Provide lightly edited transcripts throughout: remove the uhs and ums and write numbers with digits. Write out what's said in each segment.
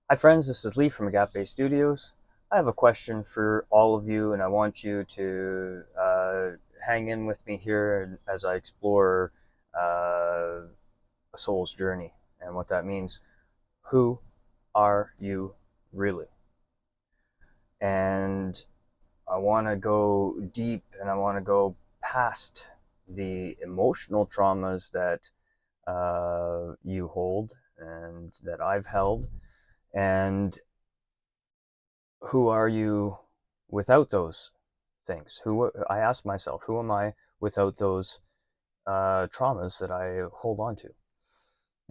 Hi, friends. This is Lee from Agape Studios. I have a question for all of you, and I want you to hang in with me here as I explore a soul's journey and what that means. Who are you really? And I want to go deep and I want to go past the emotional traumas that you hold and that I've held. And who are you without those things? Who I ask myself, who am I without those traumas that I hold on to?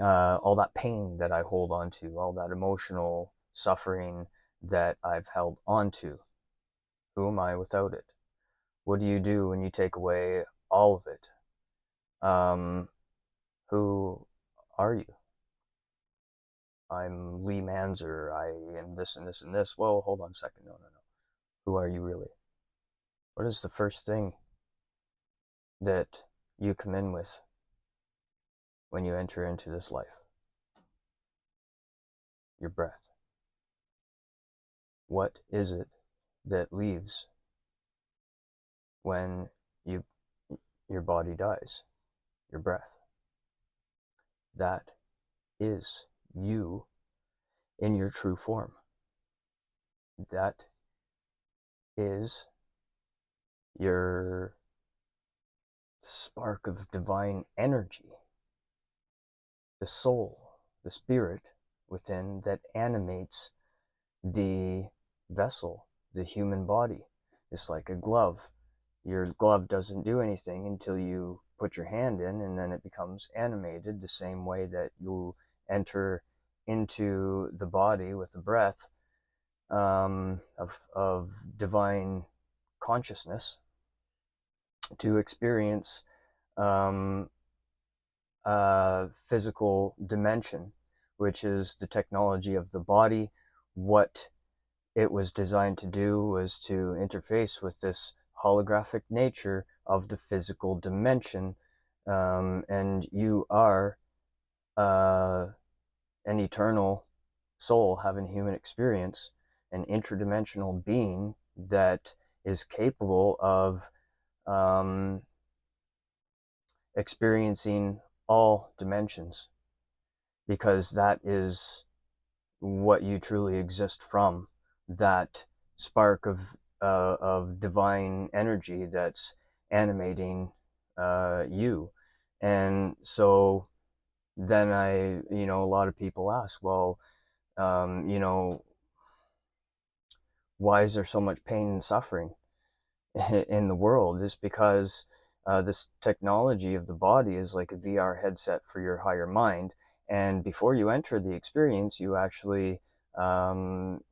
All that pain that I hold on to, all that emotional suffering that I've held on to. Who am I without it? What do you do when you take away all of it? Um, who are you? I'm Lee Manzer. I am this and this and this. Well, hold on a second. No, no, no. Who are you really? What is the first thing that you come in with when you enter into this life? Your breath. What is it that leaves when you your body dies? Your breath. That is you in your true form. That is your spark of divine energy, the soul, the spirit within that animates the vessel, the human body. It's like a glove. Your glove doesn't do anything until you put your hand in, and then it becomes animated the same way that you enter into the body with the breath of divine consciousness to experience um, physical dimension, which is the technology of the body. What it was designed to do was to interface with this holographic nature of the physical dimension. And you are uh, an eternal soul having human experience, an interdimensional being that is capable of um, experiencing all dimensions, because that is what you truly exist from, that spark of divine energy that's animating you. And so then a lot of people ask, well, um, you know, why is there so much pain and suffering in the world? Is because this technology of the body is like a VR headset for your higher mind. And before you enter the experience, you actually, um,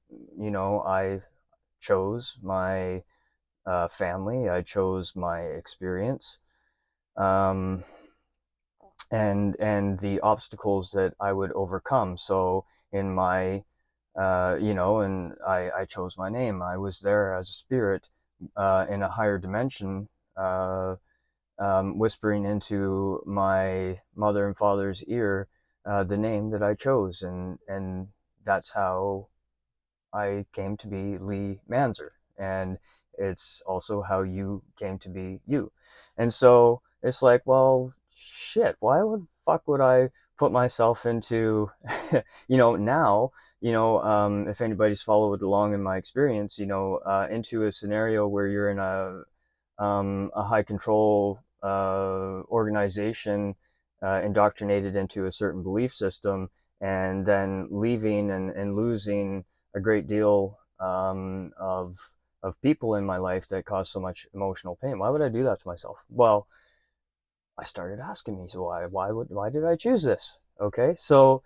I chose my family, I chose my experience, um, and the obstacles that I would overcome. So in my and I chose my name. I was there as a spirit in a higher dimension, whispering into my mother and father's ear the name that I chose, and that's how I came to be Lee Manzer, and it's also how you came to be you. And so it's like, well, shit, why would fuck would I put myself into, now, if anybody's followed along in my experience, into a scenario where you're in a high control organization, indoctrinated into a certain belief system, and then leaving and losing a great deal of people in my life that caused so much emotional pain. Why would I do that to myself? Well, I started asking me, so why did I choose this? Okay, so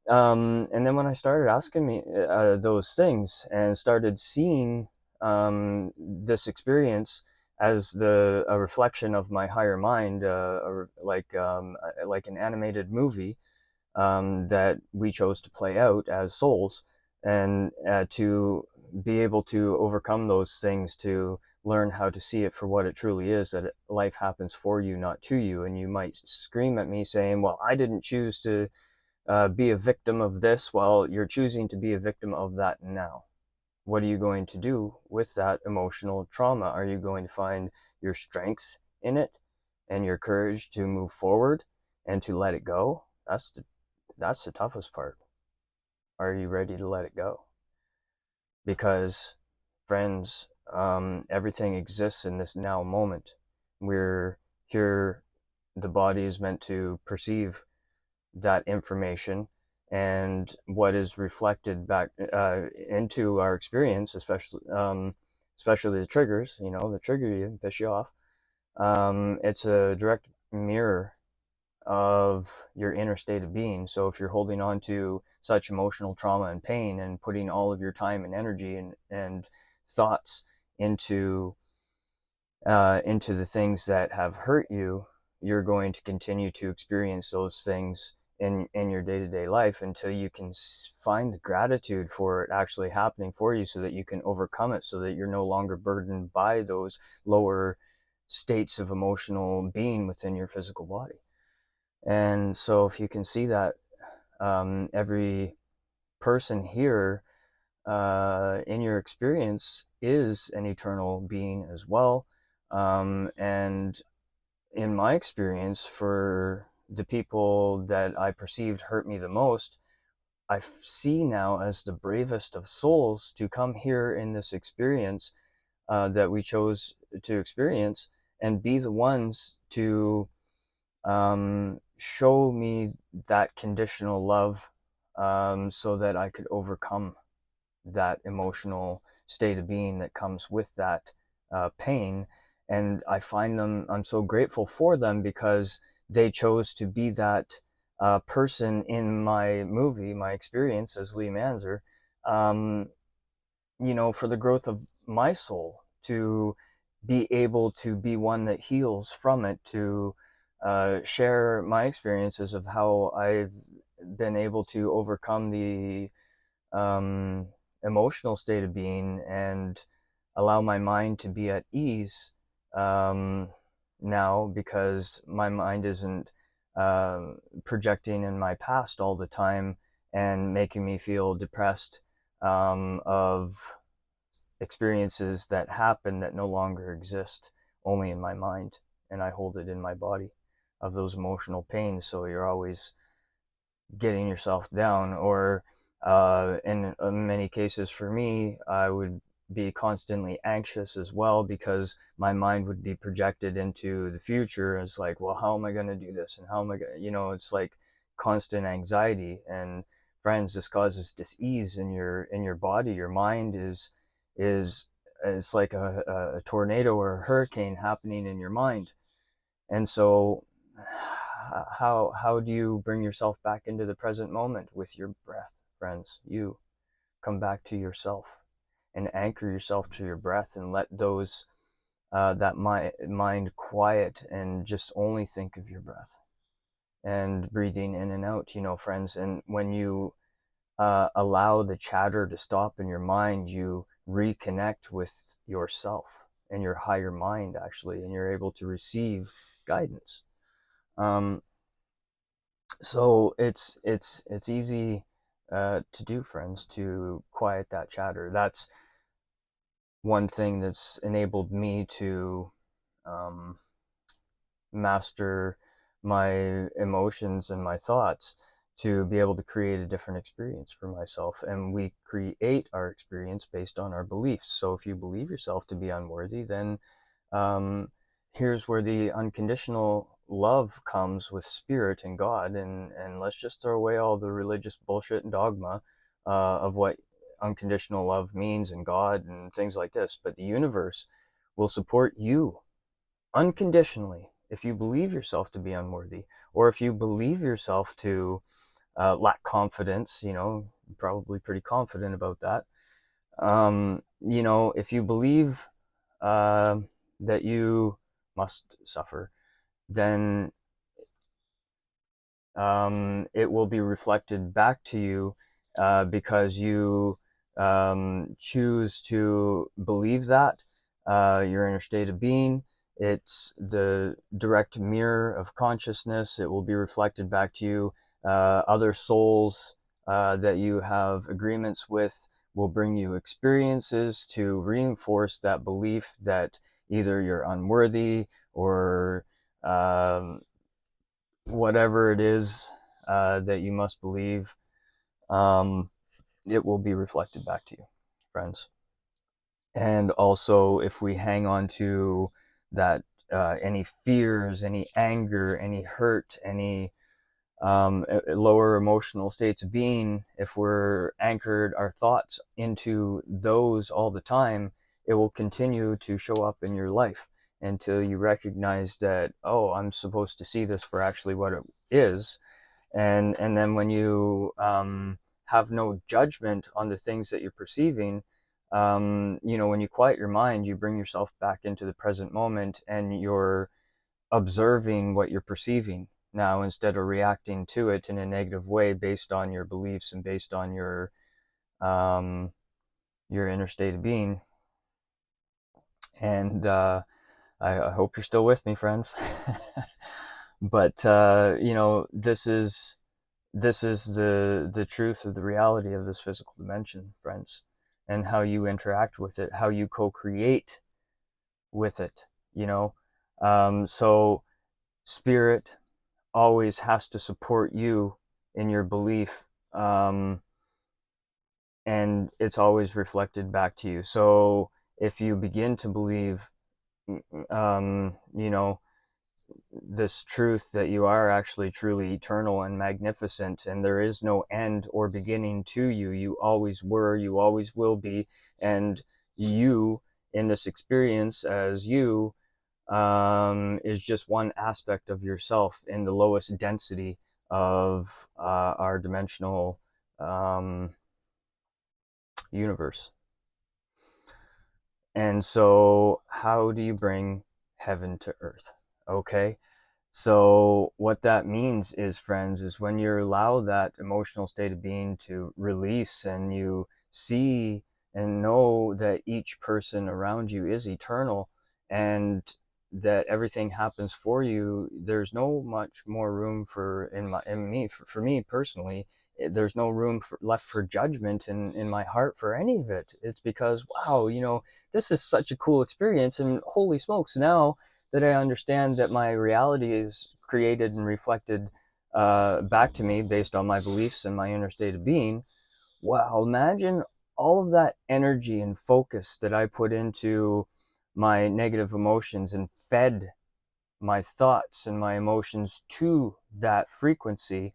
and then when I started asking me those things and started seeing this experience as a reflection of my higher mind, like an animated movie that we chose to play out as souls, and to be able to overcome those things, to learn how to see it for what it truly is, that life happens for you, not to you. And you might scream at me saying, well, I didn't choose to be a victim of this. Well, you're choosing to be a victim of that now. What are you going to do with that emotional trauma? Are you going to find your strength in it and your courage to move forward and to let it go? That's the toughest part. Are you ready to let it go? Because, friends, everything exists in this now moment. We're here, the body is meant to perceive that information, and what is reflected back into our experience, especially the triggers, that trigger you and piss you off. It's a direct mirror of your inner state of being. So if you're holding on to such emotional trauma and pain and putting all of your time and energy and thoughts into the things that have hurt you, you're going to continue to experience those things in your day-to-day life until you can find the gratitude for it actually happening for you, so that you can overcome it, so that you're no longer burdened by those lower states of emotional being within your physical body. And so if you can see that, every person here, in your experience, is an eternal being as well. And in my experience, for the people that I perceived hurt me the most, I see now as the bravest of souls to come here in this experience, that we chose to experience, and be the ones to show me that conditional love, so that I could overcome that emotional state of being that comes with that pain. And I'm so grateful for them, because they chose to be that person in my movie, my experience as Lee Manzer, um, for the growth of my soul, to be able to be one that heals from it, to share my experiences of how I've been able to overcome the um, emotional state of being and allow my mind to be at ease, um, now, because my mind isn't projecting in my past all the time and making me feel depressed, of experiences that happen that no longer exist, only in my mind, and I hold it in my body, of those emotional pains. So you're always getting yourself down, or in many cases for me, I would be constantly anxious as well, because my mind would be projected into the future as like, well, how am I going to do this, and how am I going to, it's like constant anxiety. And friends, this causes dis-ease in your body. Your mind is it's like a tornado or a hurricane happening in your mind. And so, how do you bring yourself back into the present moment with your breath, friends? You come back to yourself and anchor yourself to your breath, and let that mind quiet, and just only think of your breath and breathing in and out, friends. And when you allow the chatter to stop in your mind, you reconnect with yourself and your higher mind, actually, and you're able to receive guidance. Um, so it's easy to do, friends, to quiet that chatter. That's one thing that's enabled me to um, master my emotions and my thoughts, to be able to create a different experience for myself. And we create our experience based on our beliefs. So if you believe yourself to be unworthy, then um, here's where the unconditional love comes with spirit and God. And let's just throw away all the religious bullshit and dogma of what unconditional love means, and God and things like this. But the universe will support you unconditionally if you believe yourself to be unworthy, or if you believe yourself to lack confidence. Probably pretty confident about that. If you believe uh, that you must suffer, then it will be reflected back to you, because you choose to believe that. Your inner state of being, it's the direct mirror of consciousness. It will be reflected back to you other souls that you have agreements with will bring you experiences to reinforce that belief that either you're unworthy or um, whatever it is that you must believe, um, it will be reflected back to you, friends. And also, if we hang on to that, any fears, any anger, any hurt, any lower emotional states of being, if we're anchored our thoughts into those all the time, it will continue to show up in your life until you recognize that, oh, I'm supposed to see this for actually what it is. And then when you have no judgment on the things that you're perceiving, when you quiet your mind, you bring yourself back into the present moment, and you're observing what you're perceiving now instead of reacting to it in a negative way based on your beliefs and based on um, your inner state of being. And I hope you're still with me, friends. But this is the truth of the reality of this physical dimension, friends, and how you interact with it, how you co-create with it. So spirit always has to support you in your belief, and it's always reflected back to you. So if you begin to believe, um, you know, this truth that you are actually truly eternal and magnificent, and there is no end or beginning to you. You always were, you always will be, and you in this experience as you is just one aspect of yourself in the lowest density of our dimensional um, universe. And so, how do you bring heaven to earth? Okay. So, what that means is, friends, is when you allow that emotional state of being to release and you see and know that each person around you is eternal and that everything happens for you, there's no much more room for me personally. There's no room left for judgment in my heart for any of it. It's because, wow, this is such a cool experience, and holy smokes, now that I understand that my reality is created and reflected back to me based on my beliefs and my inner state of being. Wow, imagine all of that energy and focus that I put into my negative emotions and fed my thoughts and my emotions to that frequency.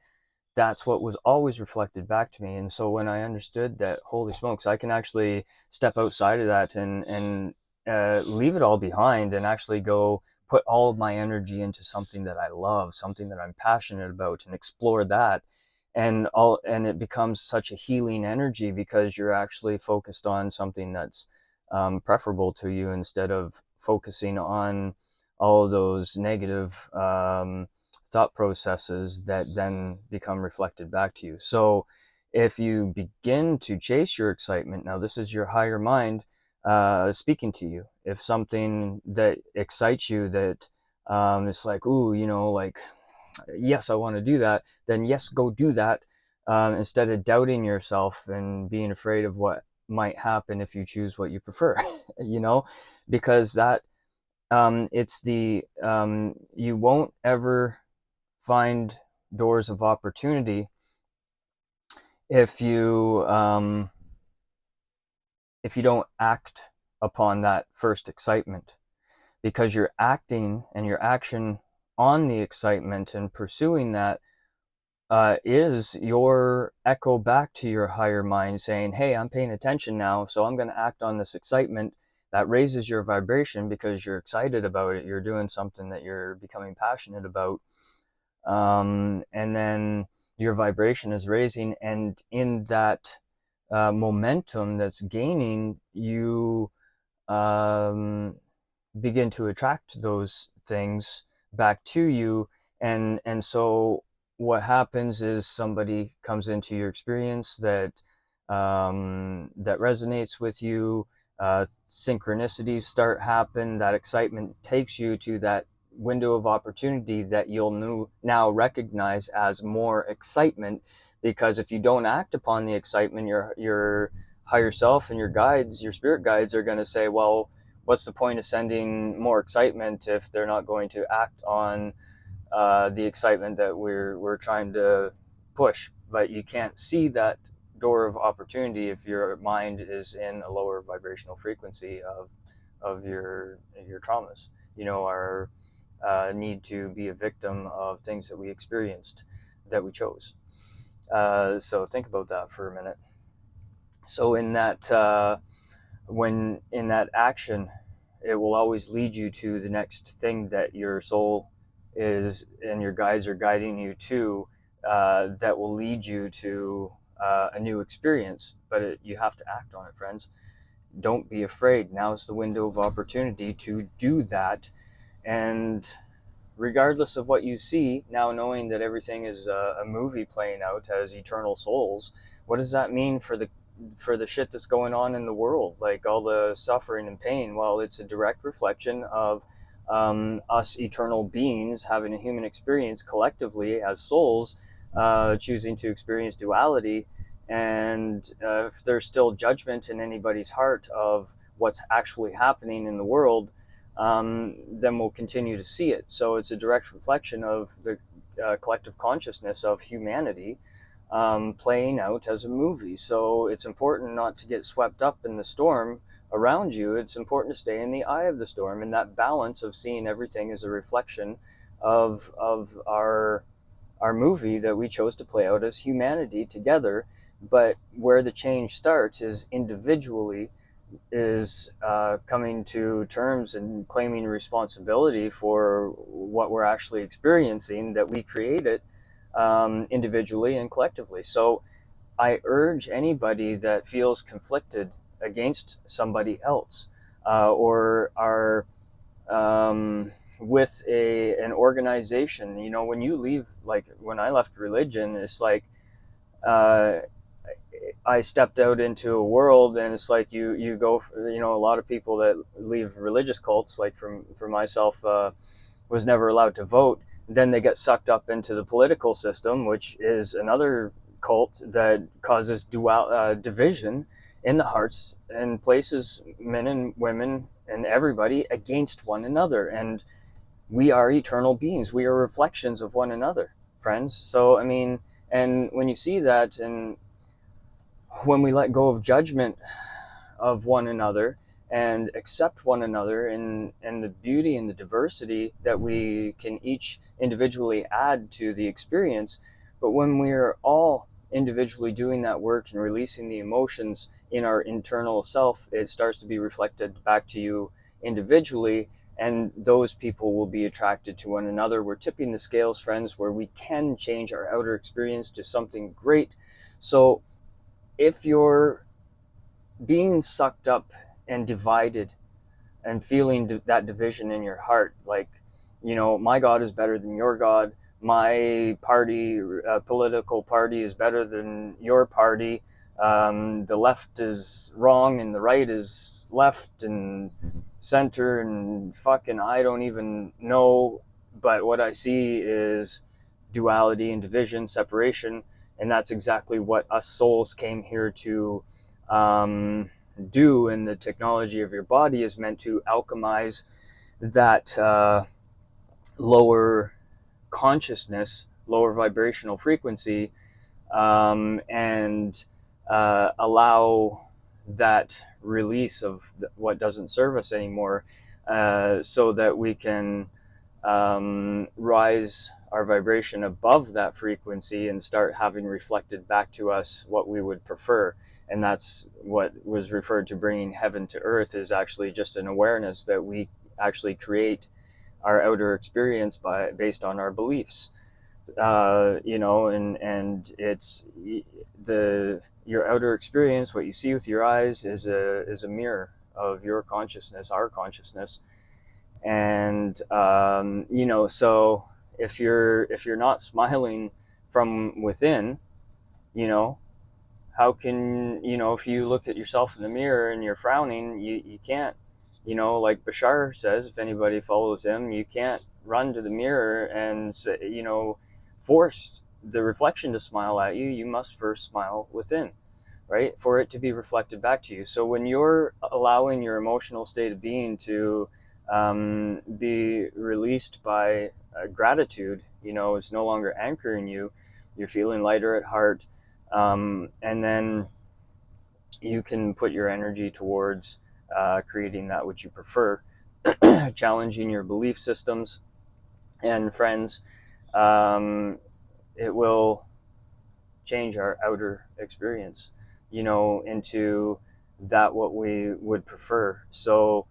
That's what was always reflected back to me. And so when I understood that, holy smokes, I can actually step outside of that and leave it all behind and actually go put all of my energy into something that I love, something that I'm passionate about, and explore that. And it becomes such a healing energy because you're actually focused on something that's preferable to you instead of focusing on all of those negative thought processes that then become reflected back to you. So if you begin to chase your excitement, now this is your higher mind speaking to you. If something that excites you, that it's like, ooh, like, yes, I want to do that, then yes, go do that, instead of doubting yourself and being afraid of what might happen if you choose what you prefer, because that it's the you won't ever find doors of opportunity if you don't act upon that first excitement, because you're acting and your action on the excitement and pursuing that is your echo back to your higher mind saying, hey, I'm paying attention now, so I'm going to act on this excitement. That raises your vibration because you're excited about it. You're doing something that you're becoming passionate about. And then your vibration is raising, and in that momentum that's gaining, you begin to attract those things back to you. And so what happens is somebody comes into your experience that resonates with you. Synchronicities start happen. That excitement takes you to that window of opportunity that you'll now recognize as more excitement, because if you don't act upon the excitement, your higher self and your guides, your spirit guides, are going to say, well, what's the point of sending more excitement if they're not going to act on the excitement that we're trying to push? But you can't see that door of opportunity if your mind is in a lower vibrational frequency of your traumas. Our need to be a victim of things that we experienced, that we chose. So think about that for a minute. So in that when in that action, it will always lead you to the next thing that your soul is and your guides are guiding you to, that will lead you to a new experience. But you have to act on it, friends. Don't be afraid. Now's the window of opportunity to do that. And regardless of what you see, now knowing that everything is a movie playing out as eternal souls, what does that mean for the shit that's going on in the world, like all the suffering and pain? Well, it's a direct reflection of us eternal beings having a human experience collectively as souls, choosing to experience duality. And if there's still judgment in anybody's heart of what's actually happening in the world, then we'll continue to see it. So it's a direct reflection of the collective consciousness of humanity, playing out as a movie. So it's important not to get swept up in the storm around you. It's important to stay in the eye of the storm, and that balance of seeing everything as a reflection of our movie that we chose to play out as humanity together. But where the change starts is individually, is coming to terms and claiming responsibility for what we're actually experiencing, that we created individually and collectively. So I urge anybody that feels conflicted against somebody else, or are with an organization, when you leave, like when I left religion, it's like I stepped out into a world, and it's like you go for, a lot of people that leave religious cults, like for myself, was never allowed to vote. Then they get sucked up into the political system, which is another cult that causes division in the hearts and places men and women and everybody against one another. And we are eternal beings. We are reflections of one another, friends. So, I mean, and when you see that, and when we let go of judgment of one another and accept one another and the beauty and the diversity that we can each individually add to the experience, but when we're all individually doing that work and releasing the emotions in our internal self, it starts to be reflected back to you individually, and those people will be attracted to one another. We're tipping the scales, friends, where we can change our outer experience to something great. So if you're being sucked up and divided and feeling that division in your heart, like, my God is better than your God, my party, political party, is better than your party, the left is wrong and the right is left, and center, and fucking I don't even know, but what I see is duality and division, separation. And that's exactly what us souls came here to do. And the technology of your body is meant to alchemize that lower consciousness, lower vibrational frequency, and allow that release of what doesn't serve us anymore, so that we can rise our vibration above that frequency and start having reflected back to us what we would prefer. And that's what was referred to bringing heaven to earth, is actually just an awareness that we actually create our outer experience based on our beliefs. And it's your outer experience, what you see with your eyes, is a mirror of your consciousness, our consciousness. And so if you're not smiling from within, how can, if you look at yourself in the mirror and you're frowning, you can't, like Bashar says, if anybody follows him, you can't run to the mirror and say, force the reflection to smile at you, you must first smile within, right? For it to be reflected back to you. So when you're allowing your emotional state of being to be released by gratitude, it's no longer anchoring you, you're feeling lighter at heart. And then you can put your energy towards creating that which you prefer, challenging your belief systems. And friends, it will change our outer experience, into that what we would prefer. So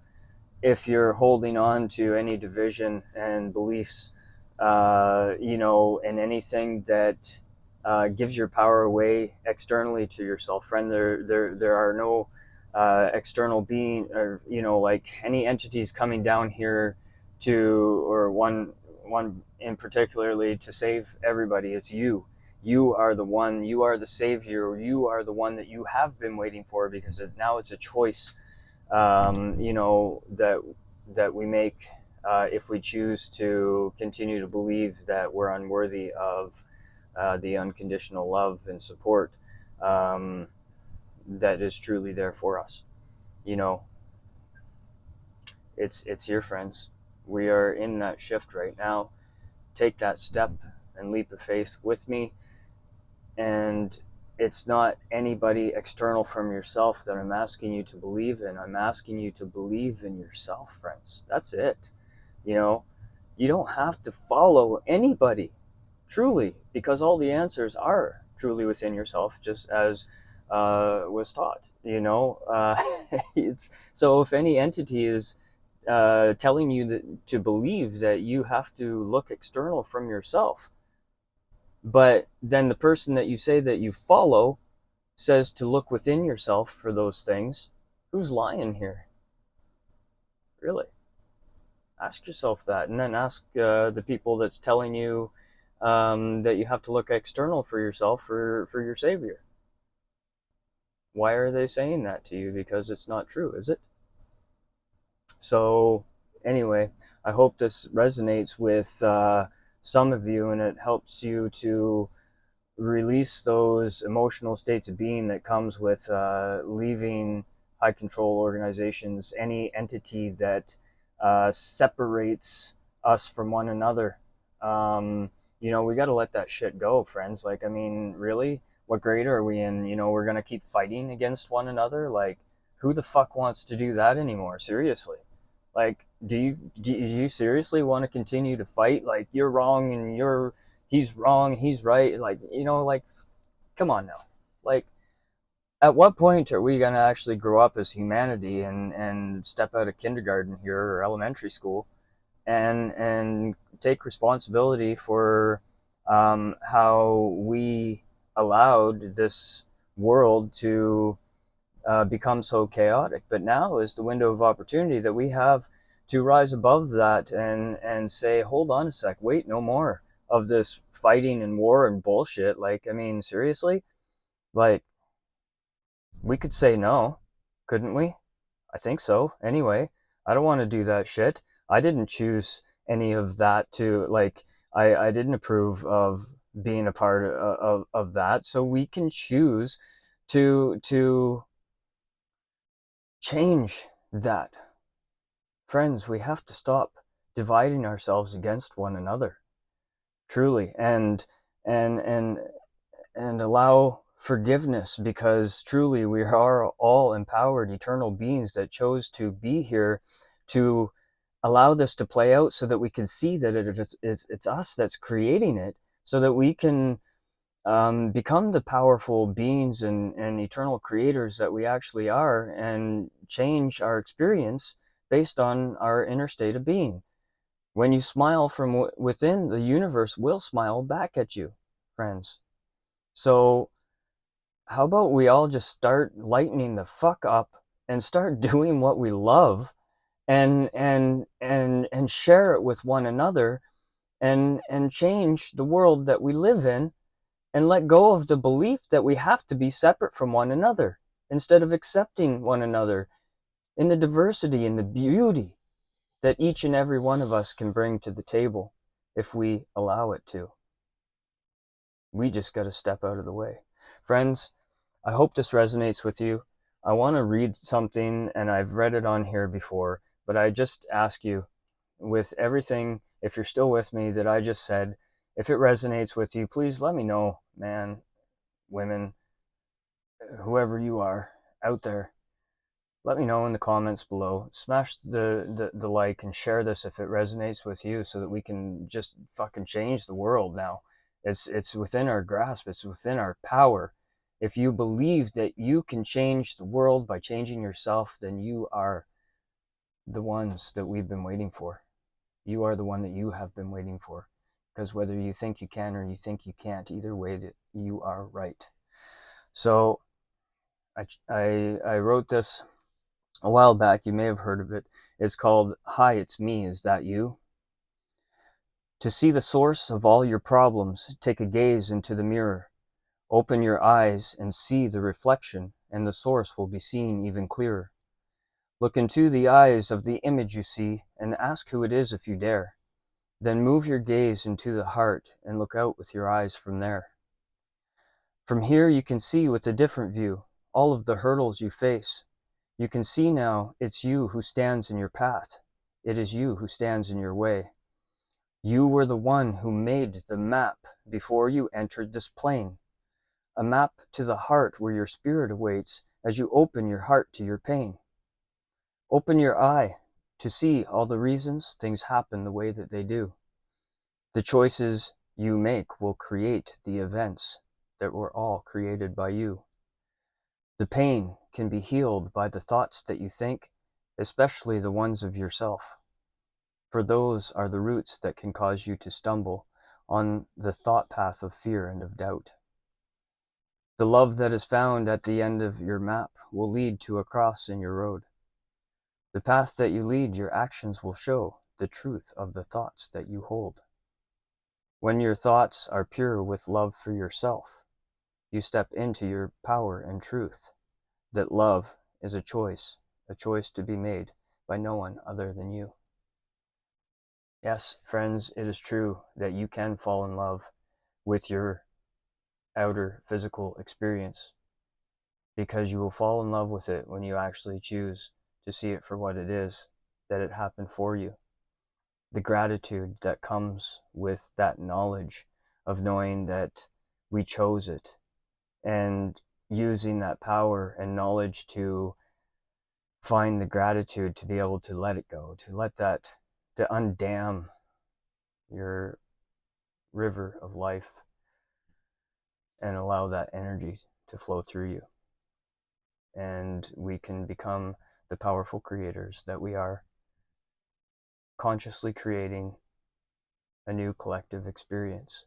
if you're holding on to any division and beliefs, and anything that gives your power away externally to yourself, friend, there are no external being, or like any entities coming down here to, or one in particularly, to save everybody. It's you. You are the one. You are the savior. You are the one that you have been waiting for, because now it's a choice, that we make, if we choose to continue to believe that we're unworthy of the unconditional love and support that is truly there for us. You know, it's here, friends. We are in that shift right now. Take that step and leap of faith with me. And it's not anybody external from yourself that I'm asking you to believe in. I'm asking you to believe in yourself, friends. That's it. You don't have to follow anybody, truly, because all the answers are truly within yourself, just as was taught. It's so if any entity is telling you to believe that you have to look external from yourself, but then the person that you say that you follow says to look within yourself for those things, who's lying here? Really? Ask yourself that, and then ask the people that's telling you that you have to look external for yourself for your savior. Why are they saying that to you? Because it's not true, is it? So anyway, I hope this resonates with some of you, and it helps you to release those emotional states of being that comes with leaving high control organizations, any entity that separates us from one another. We got to let that shit go, friends. Like, I mean, really, what grade are we in? We're going to keep fighting against one another. Like, who the fuck wants to do that anymore? Seriously. Like, do you seriously want to continue to fight? Like, you're wrong and he's wrong, he's right. Like, like, come on now. Like, at what point are we going to actually grow up as humanity and step out of kindergarten here, or elementary school, and take responsibility for how we allowed this world to become so chaotic? But now is the window of opportunity that we have to rise above that and say, hold on a sec, wait, no more of this fighting and war and bullshit. Like, I mean, seriously? Like, we could say no, couldn't we? I think so. Anyway, I don't want to do that shit. I didn't choose any of that to, like, I didn't approve of being a part of that. So we can choose to change that. Friends, we have to stop dividing ourselves against one another, truly, and allow forgiveness, because truly we are all empowered eternal beings that chose to be here to allow this to play out, so that we can see that it's us that's creating it, so that we can become the powerful beings and eternal creators that we actually are, and change our experience based on our inner state of being. When you smile from within, the universe will smile back at you, friends. So how about we all just start lightening the fuck up and start doing what we love, and share it with one another, and change the world that we live in, and let go of the belief that we have to be separate from one another, instead of accepting one another in the diversity and the beauty that each and every one of us can bring to the table if we allow it to. We just got to step out of the way. Friends, I hope this resonates with you. I want to read something, and I've read it on here before, but I just ask you, with everything, if you're still with me, that I just said, if it resonates with you, please let me know, man, women, whoever you are out there. Let me know in the comments below. Smash the like and share this if it resonates with you, so that we can just fucking change the world now. It's within our grasp. It's within our power. If you believe that you can change the world by changing yourself, then you are the ones that we've been waiting for. You are the one that you have been waiting for. Because whether you think you can or you think you can't, either way, that you are right. So I wrote this a while back. You may have heard of it. It's called Hi, It's Me, Is That You? To see the source of all your problems, take a gaze into the mirror. Open your eyes and see the reflection, and the source will be seen even clearer. Look into the eyes of the image you see and ask who it is if you dare. Then move your gaze into the heart and look out with your eyes from there. From here you can see with a different view all of the hurdles you face. You can see now it's you who stands in your path. It is you who stands in your way. You were the one who made the map before you entered this plane. A map to the heart where your spirit awaits as you open your heart to your pain. Open your eye to see all the reasons things happen the way that they do. The choices you make will create the events that were all created by you. The pain can be healed by the thoughts that you think, especially the ones of yourself. For those are the roots that can cause you to stumble on the thought path of fear and of doubt. The love that is found at the end of your map will lead to a cross in your road. The path that you lead, your actions will show the truth of the thoughts that you hold. When your thoughts are pure with love for yourself, you step into your power and truth, that love is a choice to be made by no one other than you. Yes, friends, it is true that you can fall in love with your outer physical experience, because you will fall in love with it when you actually choose to see it for what it is, that it happened for you. The gratitude that comes with that knowledge of knowing that we chose it, and using that power and knowledge to find the gratitude to be able to let it go, to let that, to undam your river of life and allow that energy to flow through you. And we can become the powerful creators that we are, consciously creating a new collective experience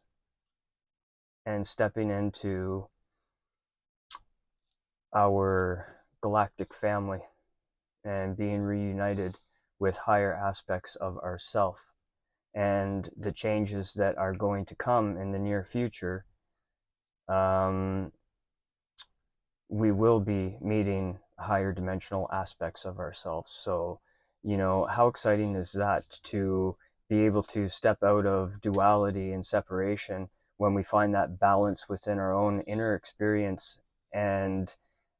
and stepping into our galactic family and being reunited with higher aspects of ourself. And the changes that are going to come in the near future, we will be meeting higher dimensional aspects of ourselves. So, you know, how exciting is that, to be able to step out of duality and separation when we find that balance within our own inner experience, and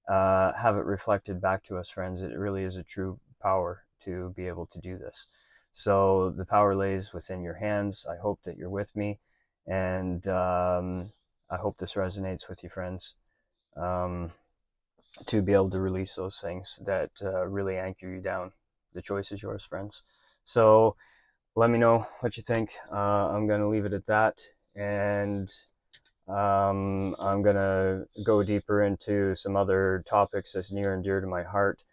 have it reflected back to us, friends. It really is a true power to be able to do this. So the power lays within your hands. I hope that you're with me, and I hope this resonates with you, friends, to be able to release those things that really anchor you down. The choice is yours, friends. So let me know what you think. I'm going to leave it at that, and I'm going to go deeper into some other topics that's near and dear to my heart,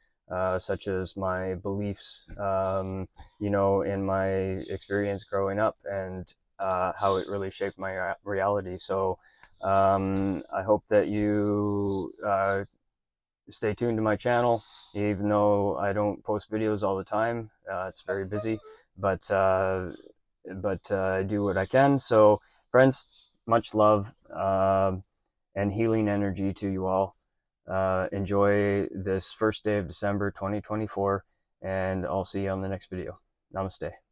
such as my beliefs, you know, in my experience growing up, and how it really shaped my reality. So I hope that you stay tuned to my channel, even though I don't post videos all the time. It's very busy, but I do what I can. So, friends, much love and healing energy to you all. Enjoy this first day of December 2024, and I'll see you on the next video. Namaste.